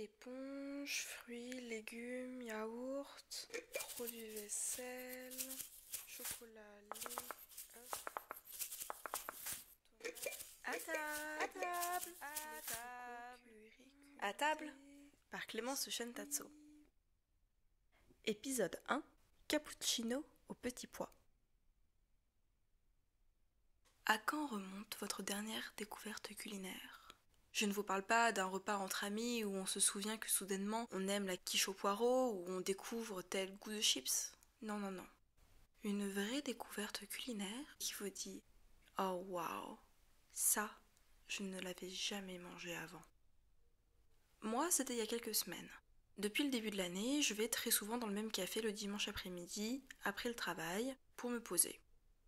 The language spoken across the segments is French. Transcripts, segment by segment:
Éponge, fruits, légumes, yaourt, produits vaisselle, chocolat, lait, œufs, tomates. À table, à table, à table, par Clémence Shen-Tatso. Épisode 1, cappuccino aux petits pois. À quand remonte votre dernière découverte culinaire ? Je ne vous parle pas d'un repas entre amis où on se souvient que soudainement on aime la quiche au poireau ou on découvre tel goût de chips. Non. Une vraie découverte culinaire qui vous dit « Oh waouh, ça, je ne l'avais jamais mangé avant ». Moi, c'était il y a quelques semaines. Depuis le début de l'année, je vais très souvent dans le même café le dimanche après-midi, après le travail, pour me poser.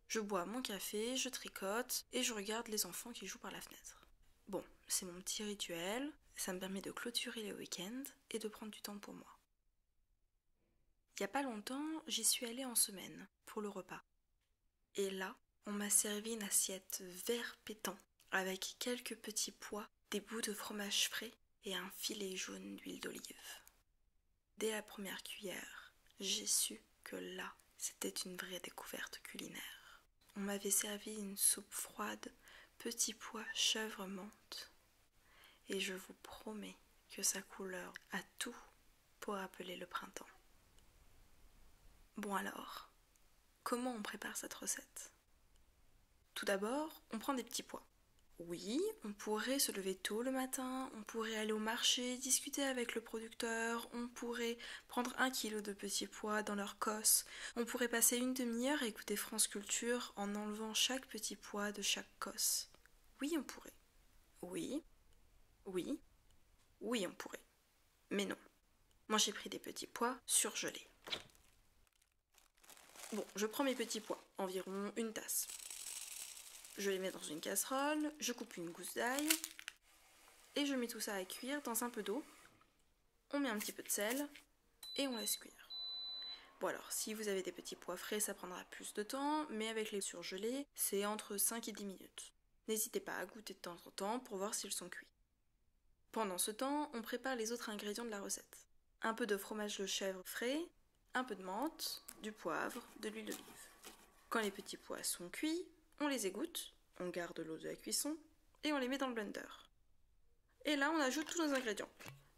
Je bois mon café, je tricote et je regarde les enfants qui jouent par la fenêtre. Bon, c'est mon petit rituel, ça me permet de clôturer les week-ends et de prendre du temps pour moi. Il n'y a pas longtemps, j'y suis allée en semaine pour le repas. Et là, on m'a servi une assiette vert pétant avec quelques petits pois, des bouts de fromage frais et un filet jaune d'huile d'olive. Dès la première cuillère, j'ai su que là, c'était une vraie découverte culinaire. On m'avait servi une soupe froide, petits pois, chèvre, menthe. Et je vous promets que sa couleur a tout pour appeler le printemps. Bon alors, comment on prépare cette recette ? Tout d'abord, on prend des petits pois. Oui, on pourrait se lever tôt le matin, on pourrait aller au marché, discuter avec le producteur, on pourrait prendre 1 kilo de petits pois dans leur cosse, on pourrait passer une demi-heure à écouter France Culture en enlevant chaque petit pois de chaque cosse. Oui, on pourrait. Oui, on pourrait. Mais non. Moi, j'ai pris des petits pois surgelés. Bon, je prends mes petits pois, environ 1 tasse. Je les mets dans une casserole, je coupe une gousse d'ail et je mets tout ça à cuire dans un peu d'eau. On met un petit peu de sel et on laisse cuire. Bon alors, si vous avez des petits pois frais, ça prendra plus de temps, mais avec les surgelés, c'est entre 5 et 10 minutes. N'hésitez pas à goûter de temps en temps pour voir s'ils sont cuits. Pendant ce temps, on prépare les autres ingrédients de la recette. Un peu de fromage de chèvre frais, un peu de menthe, du poivre, de l'huile d'olive. Quand les petits pois sont cuits, on les égoutte, on garde l'eau de la cuisson et on les met dans le blender. Et là, on ajoute tous nos ingrédients.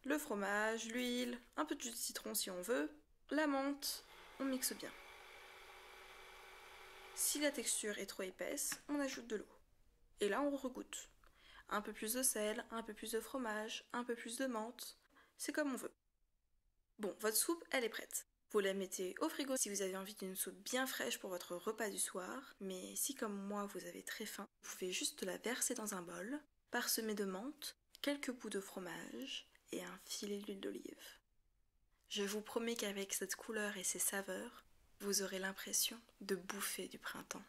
Le fromage, l'huile, un peu de jus de citron si on veut, la menthe, on mixe bien. Si la texture est trop épaisse, on ajoute de l'eau. Et là, on regoute. Un peu plus de sel, un peu plus de fromage, un peu plus de menthe, c'est comme on veut. Bon, votre soupe, elle est prête. Vous la mettez au frigo si vous avez envie d'une soupe bien fraîche pour votre repas du soir, mais si comme moi vous avez très faim, vous pouvez juste la verser dans un bol, parsemer de menthe, quelques bouts de fromage et un filet d'huile d'olive. Je vous promets qu'avec cette couleur et ces saveurs, vous aurez l'impression de bouffer du printemps.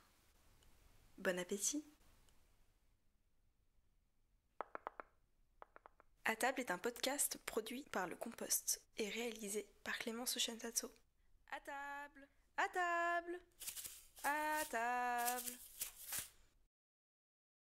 Bon appétit! À table est un podcast produit par Le Compost et réalisé par Clémence Shen-Tatso. À table, à table, à table.